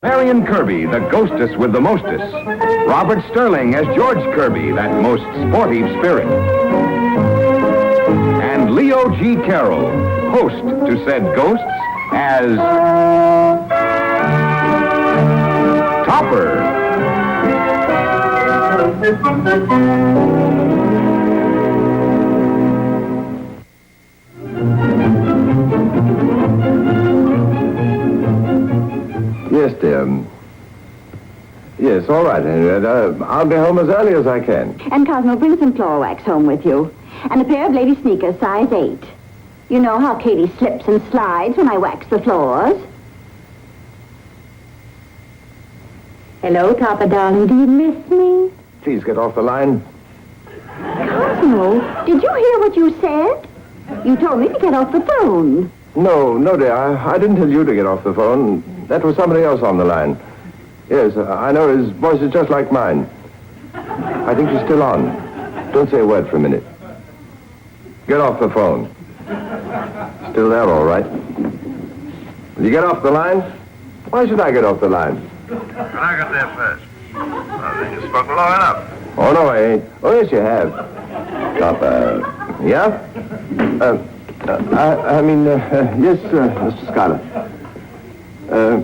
Marion Kirby, the ghostess with the mostest. Robert Sterling as George Kirby, that most sportive spirit. And Leo G. Carroll, host to said ghosts, as Topper. Yes, dear. Yes, all right, Henrietta. I'll be home as early as I can. And Cosmo, bring some floor wax home with you. And a pair of lady sneakers, size 8. You know how Katie slips and slides when I wax the floors. Hello, Papa, darling. Do you miss me? Please get off the line. Cosmo, did you hear what you said? You told me to get off the phone. No, dear. I didn't tell you to get off the phone. That was somebody else on the line. Yes, I know his voice is just like mine. I think he's still on. Don't say a word for a minute. Get off the phone. Still there, all right. Will you get off the line? Why should I get off the line? And I got there first. I think you've spoken long enough. Oh, no, I ain't. Oh, yes, you have. Topper. Yeah? Yes, Mr. Schuyler.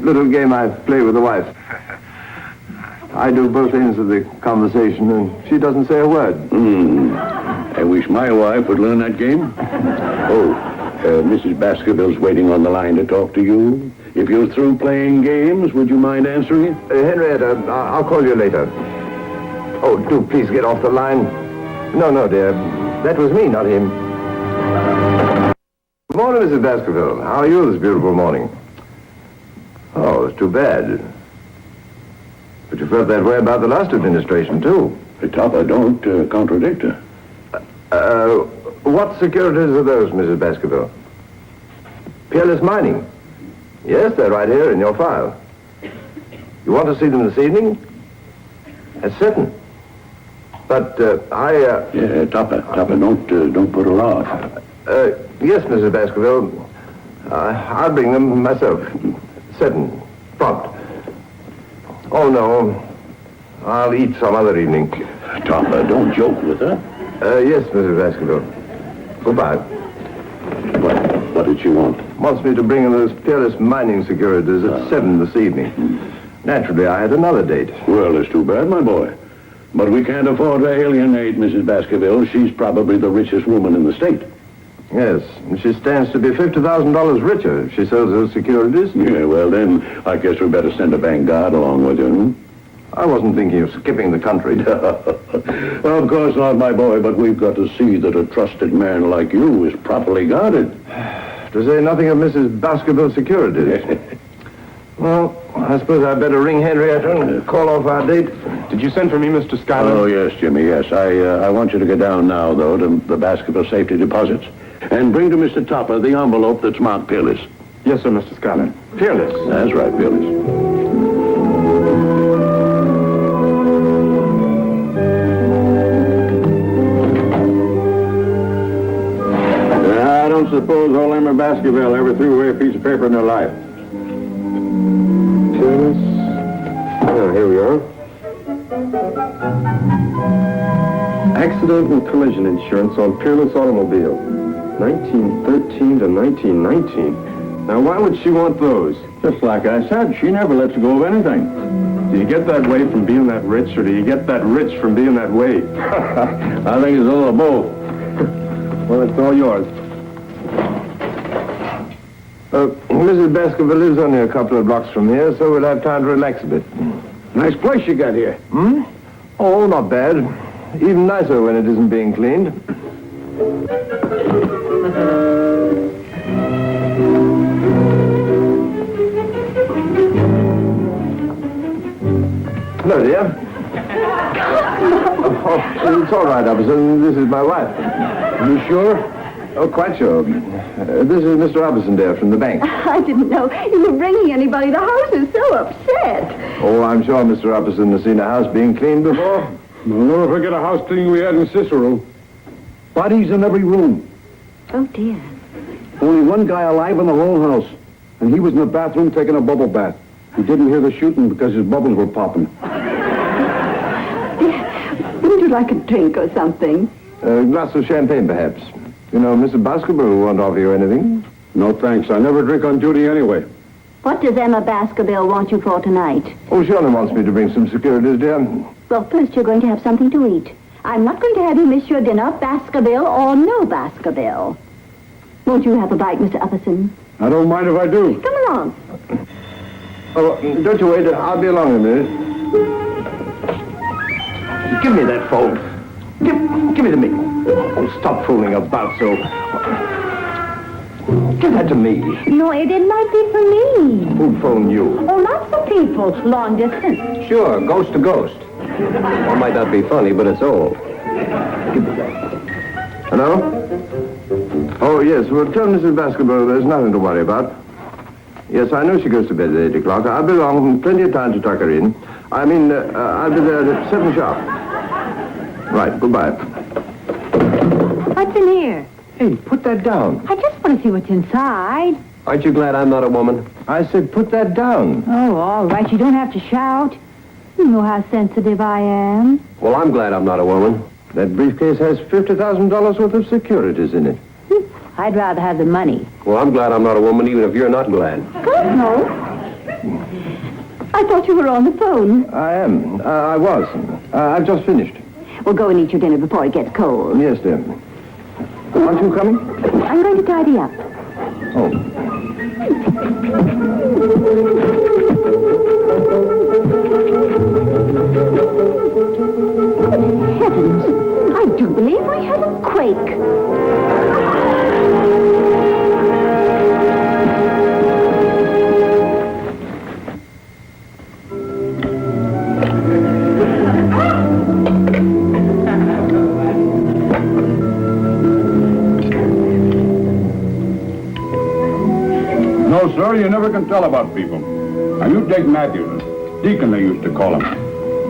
Little game I play with the wife. I do both ends of the conversation, and she doesn't say a word. I wish my wife would learn that game. Mrs. Baskerville's waiting on the line to talk to you. If you're through playing games, would you mind answering it? Henrietta, I'll call you later. Oh, do please get off the line. No, dear. That was me, not him. Good morning, Mrs. Baskerville. How are you this beautiful morning? Oh, it's too bad. But you felt that way about the last administration, too. Topper, don't contradict her. What securities are those, Mrs. Baskerville? Peerless Mining. Yes, they're right here in your file. You want to see them this evening? That's certain. But, Yeah, Topper, don't put her off. Yes, Mrs. Baskerville. I'll bring them myself. Certain. Prompt. Oh, no. I'll eat some other evening. Topper, don't joke with her. Yes, Mrs. Baskerville. Goodbye. What did she want? Wants me to bring in those Peerless Mining securities at 7 this evening. Naturally, I had another date. Well, it's too bad, my boy. But we can't afford to alienate Mrs. Baskerville. She's probably the richest woman in the state. Yes, and she stands to be $50,000 richer if she sells those securities. Yeah, well, then, I guess we better send a bank guard along with you. I wasn't thinking of skipping the country. Well, of course not, my boy, but we've got to see that a trusted man like you is properly guarded. To say nothing of Mrs. Baskerville's securities. Well, I suppose I'd better ring Henrietta and call off our date. Did you send for me, Mr. Schuyler? Oh, yes, Jimmy, yes. I want you to go down now, though, to the Baskerville safety deposits. And bring to Mr. Topper the envelope that's marked Peerless. Yes, sir, Mr. Schuyler. Peerless. That's right, Peerless. I don't suppose old Emma Baskerville ever threw away a piece of paper in her life. Peerless. Oh, here we are. Accident and collision insurance on Peerless Automobile. 1913 to 1919. Now, why would she want those? Just like I said, she never lets go of anything. Do you get that way from being that rich, or do you get that rich from being that way? I think it's a little of both. Well, it's all yours. Mrs. Baskerville lives only a couple of blocks from here, so we'll have time to relax a bit. Nice place you got here. Oh, not bad. Even nicer when it isn't being cleaned. Hello, dear. Oh, it's all right, officer. This is my wife. You sure? Oh, quite sure. This is Mr. Robertson there from the bank. I didn't know you were bringing anybody. The house is so upset. Oh, I'm sure Mr. Robertson has seen a house being cleaned before. We'll never forget a house cleaning we had in Cicero. Bodies in every room. Oh, dear. Only one guy alive in the whole house. And he was in the bathroom taking a bubble bath. He didn't hear the shooting because his bubbles were popping. Wouldn't you like a drink or something? A glass of champagne, perhaps. You know, Mr. Baskerville won't offer you anything. No, thanks. I never drink on duty anyway. What does Emma Baskerville want you for tonight? Oh, she only wants me to bring some securities, dear. Well, first you're going to have something to eat. I'm not going to have you miss your dinner, Baskerville or no Baskerville. Won't you have a bite, Mr. Upperson? I don't mind if I do. Come along. Oh, don't you wait. I'll be along in a minute. Give me that phone. Give me the me. Oh, stop fooling about so. Give that to me. No, it might be for me. Who phoned you? Oh, lots of people, long distance. Sure, ghost to ghost. Well, might not be funny, but it's old. Give me that. Hello? Oh, yes. Well, tell Mrs. Baskerville there's nothing to worry about. Yes, I know she goes to bed at 8 o'clock. I'll be along. Plenty of time to tuck her in. I mean, I'll be there at 7 sharp. Right, goodbye. What's in here? Hey, put that down. I just want to see what's inside. Aren't you glad I'm not a woman? I said put that down. Oh, all right. You don't have to shout. You know how sensitive I am. Well, I'm glad I'm not a woman. That briefcase has $50,000 worth of securities in it. I'd rather have the money. Well, I'm glad I'm not a woman, even if you're not glad. God, no. I thought you were on the phone. I am. I was. I've just finished. Well, go and eat your dinner before it gets cold. Yes, dear. Aren't you coming? I'm going to tidy up. Oh. Heavens, I do believe we had a quake. No, sir, you never can tell about people. Now, you take Matthews, Deacon they used to call him.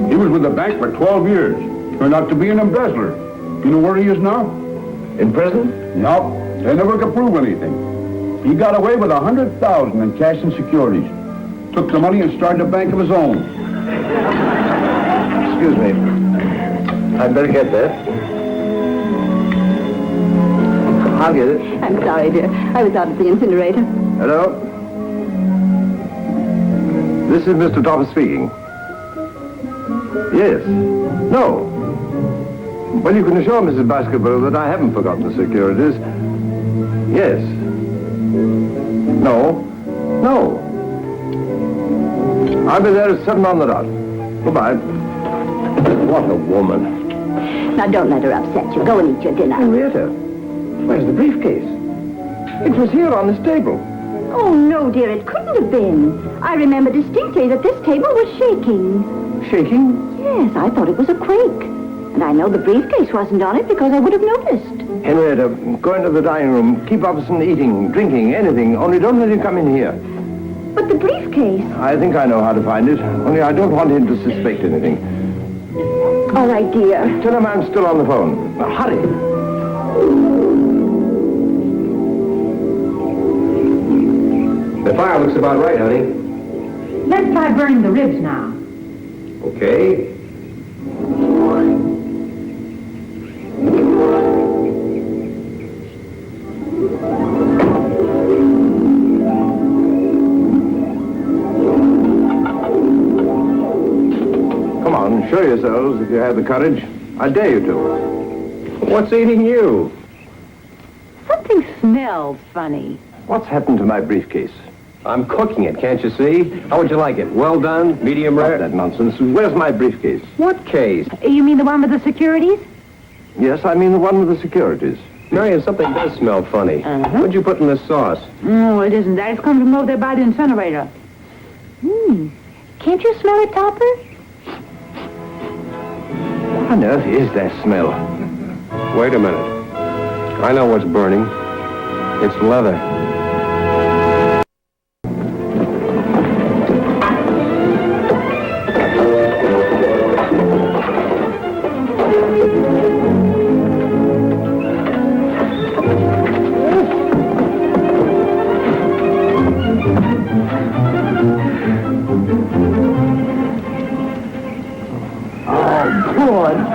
He was with the bank for 12 years. Turned out to be an embezzler. You know where he is now? In prison? No, they never could prove anything. He got away with $100,000 in cash and securities. Took the money and started a bank of his own. Excuse me. I'd better get that. I'll get it. I'm sorry, dear. I was out at the incinerator. Hello? This is Mr. Thomas speaking. Yes. No. Well, you can assure Mrs. Baskerville that I haven't forgotten the securities. Yes. No. No. I'll be there at 7 on the dot. Goodbye. What a woman. Now, don't let her upset you. Go and eat your dinner. Henrietta, where's the briefcase? It was here on this table. Oh, no, dear, it couldn't have been. I remember distinctly that this table was shaking. Shaking? Yes, I thought it was a quake. And I know the briefcase wasn't on it because I would have noticed. Henrietta, go into the dining room. Keep Upperson eating, drinking, anything. Only don't let him come in here. But the briefcase... I think I know how to find it. Only I don't want him to suspect anything. All right, dear. Tell him I'm still on the phone. Now, hurry. The fire looks about right, honey. Let's try burning the ribs now. Okay. Come on, show yourselves if you have the courage. I dare you to. What's eating you? Something smells funny. What's happened to my briefcase? I'm cooking it, can't you see? How would you like it? Well done? Medium rare? That nonsense. Where's my briefcase? What case? You mean the one with the securities? Yes, I mean the one with the securities. Marion, something does smell funny. What'd you put in this sauce? No, it isn't that. It's come from over there by the incinerator. Can't you smell it, Topper? What on earth is that smell? Wait a minute. I know what's burning. It's leather.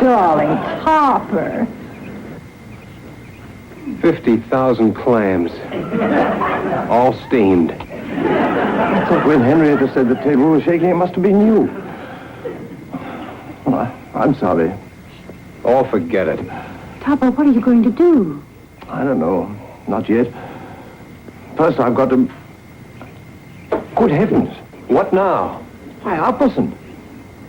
darling, Topper. 50,000 clams. All steamed. I thought when Henrietta said the table was shaking, it must have been you. Well, I'm sorry. Oh, forget it. Topper, what are you going to do? I don't know. Not yet. First, I've got to... Good heavens. What now? Why, Uppleson.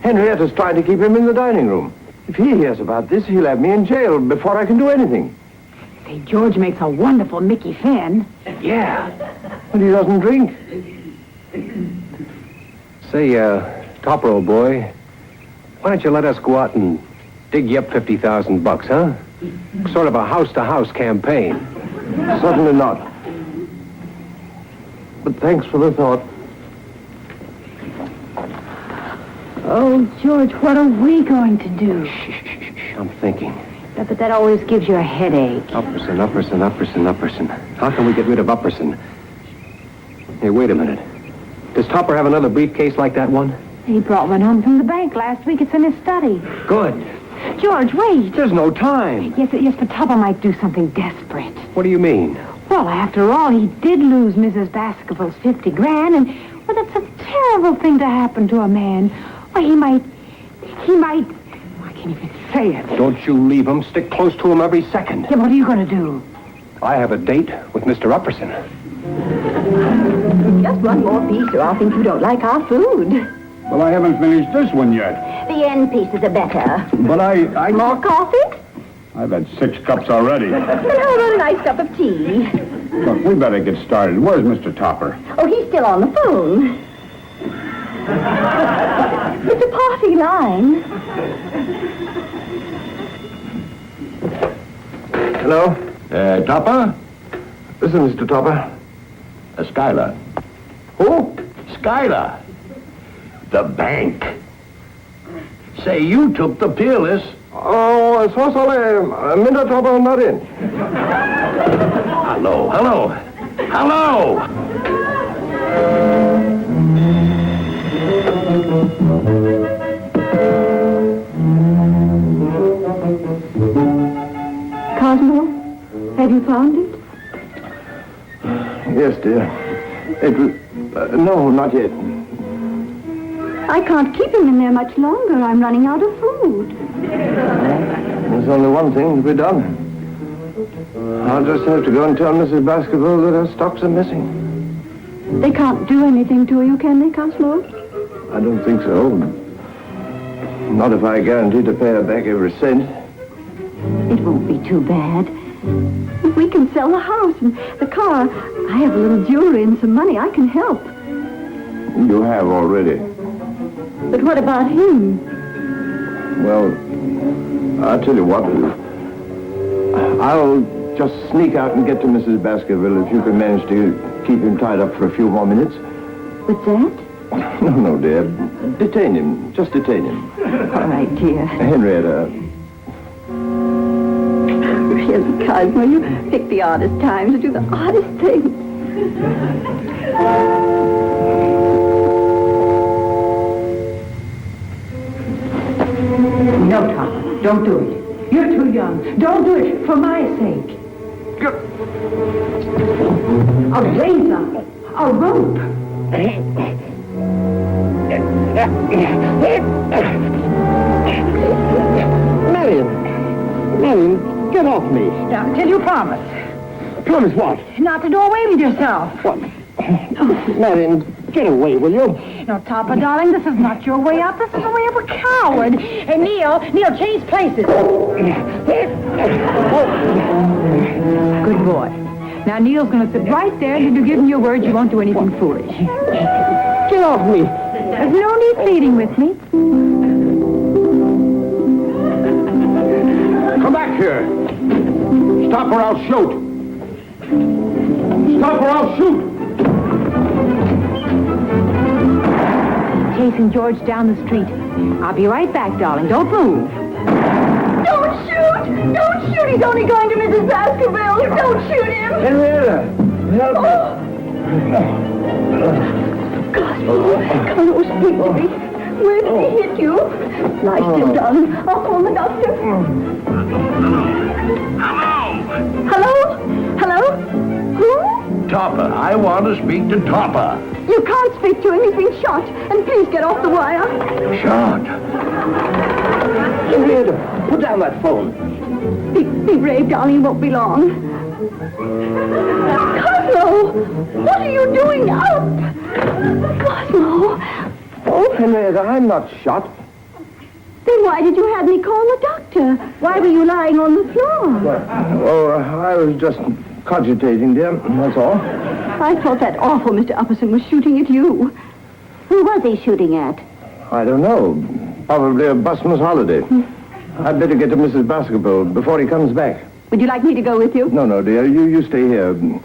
Henrietta's trying to keep him in the dining room. If he hears about this, he'll have me in jail before I can do anything. Say, George makes a wonderful Mickey Finn. Yeah. But he doesn't drink. Say, Topper, old boy, why don't you let us go out and dig you up $50,000, huh? Sort of a house-to-house campaign. Certainly not. But thanks for the thought. Oh, George, what are we going to do? Shh, I'm thinking. Yeah, but that always gives you a headache. Upperson. How can we get rid of Upperson? Hey, wait a minute. Does Topper have another briefcase like that one? He brought one home from the bank last week. It's in his study. Good. George, wait. There's no time. Yes, but Topper might do something desperate. What do you mean? Well, after all, he did lose Mrs. Baskerville's $50,000, and, well, that's a terrible thing to happen to a man. Why, he might, I can't even say it. Don't you leave him. Stick close to him every second. Yeah, what are you going to do? I have a date with Mr. Upperson. Just one more piece, or I'll think you don't like our food. Well, I haven't finished this one yet. The end pieces are better. But I... More coffee? I've had 6 cups already. Then how about a nice cup of tea? Look, we better get started. Where's Mr. Topper? Oh, he's still on the phone. It's a party line. Hello? Topper? Listen, Mr. Topper. Skylar. Who? Skylar. The bank. Say, you took the Peerless. Oh, so sorry. Mr. Topper not in. Hello. Cosmo, have you found it? Yes, dear. It was... no, not yet. I can't keep him in there much longer. I'm running out of food. There's only one thing to be done. I'll just have to go and tell Mrs. Baskerville that her stocks are missing. They can't do anything to you, can they, Cosmo? I don't think so. Not if I guarantee to pay her back every cent. It won't be too bad. If we can sell the house and the car, I have a little jewelry and some money. I can help. You have already. But what about him? Well, I'll tell you what. I'll just sneak out and get to Mrs. Baskerville if you can manage to keep him tied up for a few more minutes. What's that? No, dear. Detain him. Just detain him. All right, dear. Henrietta. Really, Cosmo, you pick the oddest times to do the oddest things. No, Topper, don't do it. You're too young. Don't do it, for my sake. A razor, a rope. Marion, get off me. Now, till you promise. Promise what? Not to do away with yourself. What? Marion, get away, will you? No, Topper, darling, this is not your way out. This is the way of a coward. Hey, Neil, change places. Good boy. Now, Neil's going to sit right there until you give him your word you won't do anything foolish. Get off me. There's no need pleading with me. Come back here. Stop or I'll shoot. Stop or I'll shoot. Chasing George down the street. I'll be right back, darling. Don't move. Don't shoot! Don't shoot! He's only going to Mrs. Baskerville. Don't shoot him! Henrietta, help me. Cosmo, speak to me. Where did he hit you? Lie still, darling. I'll call the doctor. Hello? Hello? Who? Topper, I want to speak to Topper. You can't speak to him. He's been shot. And please get off the wire. Shot. Henrietta, put down that phone. Be brave, darling. It won't be long. Cosmo! What are you doing up? Cosmo! Oh, Henrietta, I'm not shot. Then why did you have me call the doctor? Why were you lying on the floor? Oh, I was just cogitating, dear. That's all. I thought that awful Mr. Upperson was shooting at you. Who was he shooting at? I don't know. Probably a busman's holiday. I'd better get to Mrs. Baskerville before he comes back. Would you like me to go with you? No, dear. You stay here. And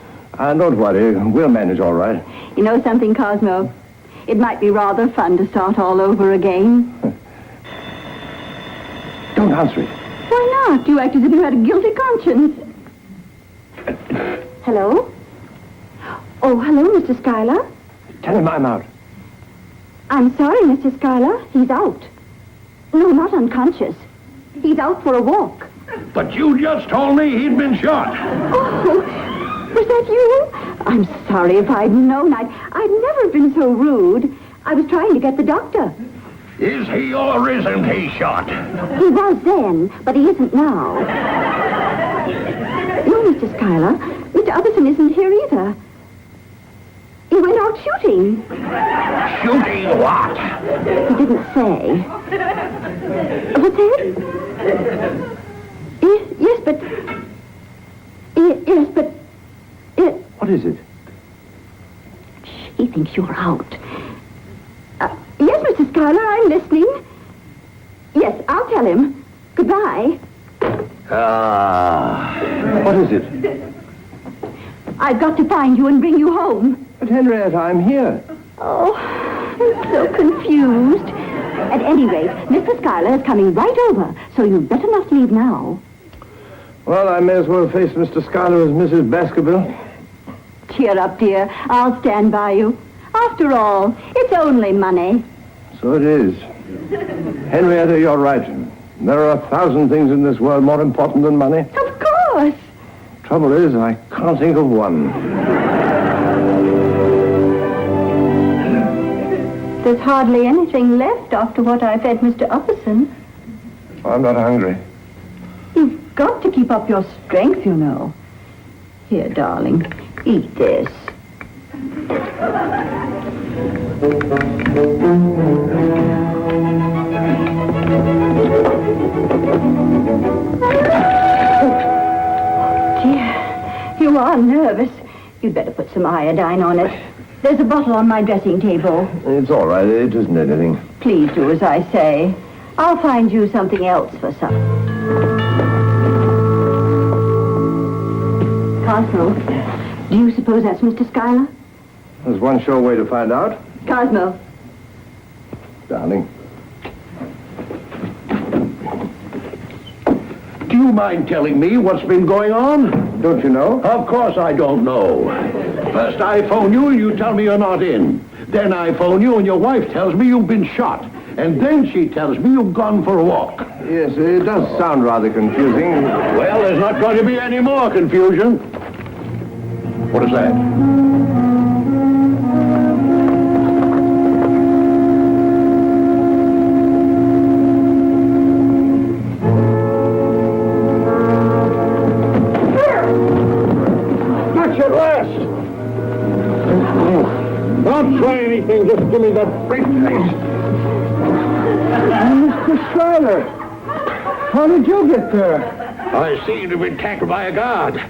don't worry. We'll manage all right. You know something, Cosmo? It might be rather fun to start all over again. Don't answer it. Why not? You act as if you had a guilty conscience. Hello? Oh, hello, Mr. Schuyler. Tell him I'm out. I'm sorry, Mr. Schuyler. He's out. No, not unconscious. He's out for a walk. But you just told me he'd been shot. Oh, was that you? I'm sorry if I'd known. I'd never been so rude. I was trying to get the doctor. Is he or isn't he shot? He was then, but he isn't now. No, Mr. Schuyler. Mr. Upperson isn't here either. He went out shooting. Shooting what? He didn't say. What's that? Yes, but... Yes, but... What is it? He thinks you're out. Yes, Mr. Schuyler, I'm listening. Yes, I'll tell him. Goodbye. What is it? I've got to find you and bring you home. But Henrietta, I'm here. Oh, I'm so confused. At any rate, Mr. Schuyler is coming right over, so you'd better not leave now. Well, I may as well face Mr. Schuyler as Mrs. Baskerville. Cheer up, dear. I'll stand by you. After all, it's only money. So it is. Henrietta, you're right. There are 1,000 things in this world more important than money. Of course. Trouble is, I can't think of one. There's hardly anything left after what I fed Mr. Upperson. I'm not hungry. You've got to keep up your strength, you know. Here, darling, eat this. Dear, you are nervous. You'd better put some iodine on it. There's a bottle on my dressing table. It's all right. It isn't anything. Please do as I say. I'll find you something else for supper. Cosmo, do you suppose that's Mr. Schuyler? There's one sure way to find out. Cosmo. Darling. Do you mind telling me what's been going on? Don't you know? Of course I don't know. First I phone you and you tell me you're not in. Then I phone you and your wife tells me you've been shot. And then she tells me you've gone for a walk. Yes, it does sound rather confusing. Well, there's not going to be any more confusion. What is that? Don't try anything, just give me that briefcase. Mr. Schuyler, how did you get there? I seem to have been tackled by a guard.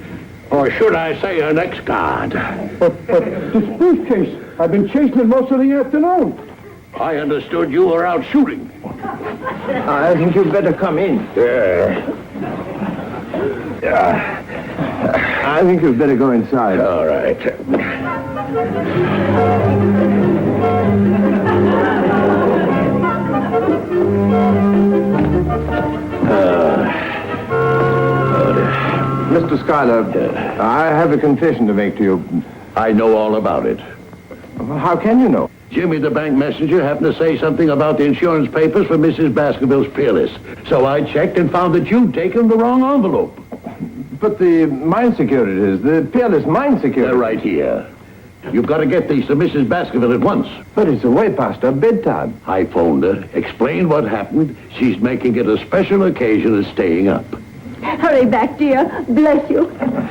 Or should I say an ex-guard. But this briefcase, I've been chasing it most of the afternoon. I understood you were out shooting. I think you'd better come in. I think you'd better go inside. All right. Mr. Schuyler, I have a confession to make to you. I know all about it. Well, how can you know? Jimmy, the bank messenger, happened to say something about the insurance papers for Mrs. Baskerville's Peerless. So I checked and found that you'd taken the wrong envelope. But the mine securities, the Peerless mine securities. They're right here. You've got to get these to Mrs. Baskerville at once. But it's way past her bedtime. I phoned her, explained what happened. She's making it a special occasion of staying up. Hurry back, dear. Bless you.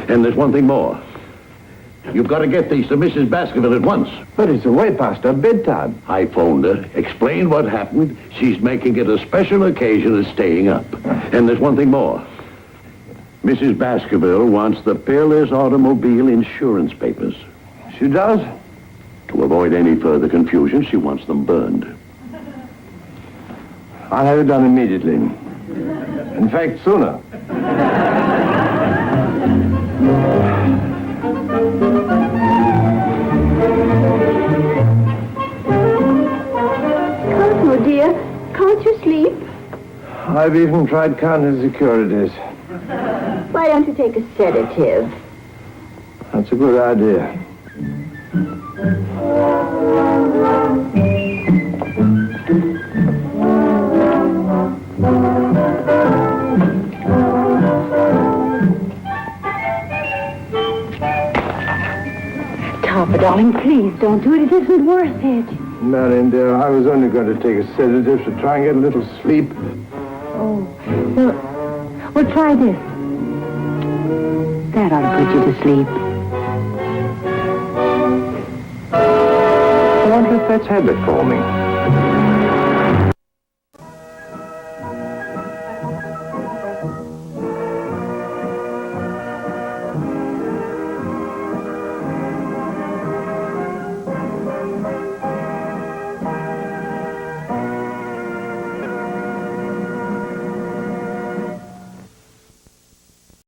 And there's one thing more. You've got to get these to Mrs. Baskerville at once. But it's way past her bedtime. I phoned her, explained what happened. She's making it a special occasion of staying up. And there's one thing more. Mrs. Baskerville wants the Peerless automobile insurance papers. She does? To avoid any further confusion, she wants them burned. I'll have it done immediately. In fact, sooner. Cosmo, dear, can't you sleep? I've even tried counting securities. Why don't you take a sedative? That's a good idea. Topper, darling, please don't do it. It isn't worth it. Marion, dear, I was only going to take a sedative to try and get a little sleep. Oh, well, try this. That ought to put you to sleep. I wonder if that's habit forming.